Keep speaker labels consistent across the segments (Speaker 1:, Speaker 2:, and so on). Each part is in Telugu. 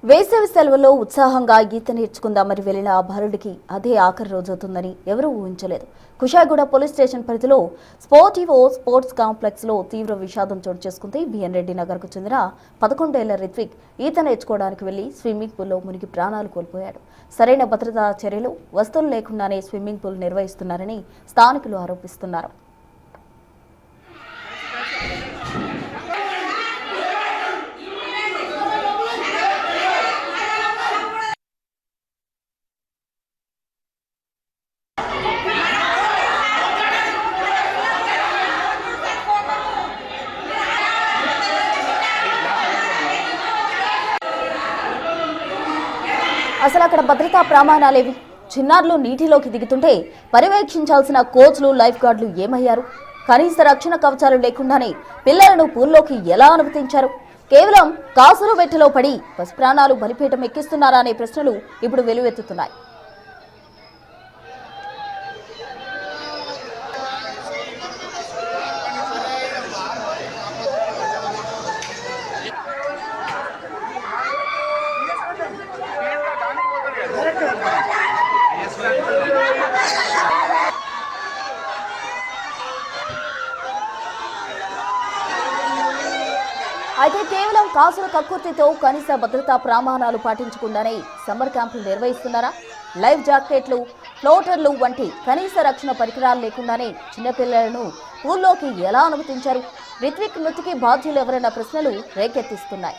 Speaker 1: వేసవి సెలవుల్లో ఉత్సాహంగా ఈత నేర్చుకుందామని వెళ్లిన ఆ బాలుడికి అదే ఆఖరి రోజవుతుందని ఎవరూ ఊహించలేదు. కుషాయిగూడ పోలీస్ స్టేషన్ పరిధిలో స్పోర్టివో స్పోర్ట్స్ కాంప్లెక్స్ లో తీవ్ర విషాదం చోటు చేసుకుంది. బిఎన్ రెడ్డి నగర్ కు చెందిన 11 ఏళ్ల రిత్విక్ ఈత నేర్చుకోవడానికి వెళ్లి స్విమ్మింగ్ పూల్లో మునిగి ప్రాణాలు కోల్పోయాడు. సరైన భద్రతా చర్యలు, వస్తువులు లేకుండానే స్విమ్మింగ్ పూల్ నిర్వహిస్తున్నారని స్థానికులు ఆరోపిస్తున్నారు. అసలు అక్కడ భద్రతా ప్రమాణాలేవి? చిన్నారులు నీటిలోకి దిగుతుంటే పర్యవేక్షించాల్సిన కోచ్లు, లైఫ్ గార్డులు ఏమయ్యారు? కనీస రక్షణ కవచాలు లేకుండానే పిల్లలను పూల్లోకి ఎలా అనుమతించారు? కేవలం కాసులు వెట్టలో పడి పసి ప్రాణాలు బలిపీఠం ఎక్కిస్తున్నారా అనే ప్రశ్నలు ఇప్పుడు వెలువెత్తుతున్నాయి. అయితే కేవలం కాసుల కక్కుర్తితో కనీస భద్రతా ప్రమాణాలు పాటించకుండానే సమ్మర్ క్యాంపులు నిర్వహిస్తున్నారా? లైఫ్ జాకెట్లు, ఫ్లోటర్లు వంటి కనీస రక్షణ పరికరాలు లేకుండానే చిన్నపిల్లలను పూల్లోకి ఎలా అనుమతించారు? రిత్విక్ మృతికి బాధ్యులు ఎవరన్న ప్రశ్నలు రేకెత్తిస్తున్నాయి.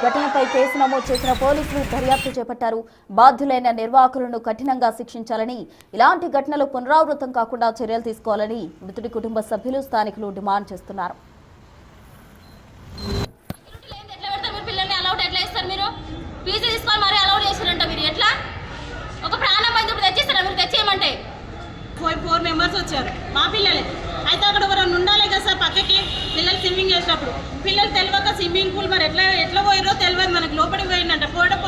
Speaker 1: ఘటనపై కేసు నమోదు చేసిన పోలీసులు దర్యాప్తు చేపట్టారు. బాధ్యులైన నిర్వాహకులను కఠినంగా శిక్షించాలని, ఇలాంటి ఘటనలు పునరావృతం కాకుండా చర్యలు తీసుకోవాలని మృతుడి కుటుంబ సభ్యులు, స్థానికులు డిమాండ్ చేస్తున్నారు.
Speaker 2: ఫోర్ మెంబర్స్ వచ్చారు, మా పిల్లలే. అయితే అక్కడ ఎవరైనా ఉండాలి కదా సార్ పక్కకి, పిల్లలు స్విమ్మింగ్ చేసినప్పుడు. పిల్లలు తెలియక స్విమ్మింగ్ పూల్ మరి ఎట్లా పోయారో తెలియదు, మనకి లోపలికి పోయిందంట. పోవడం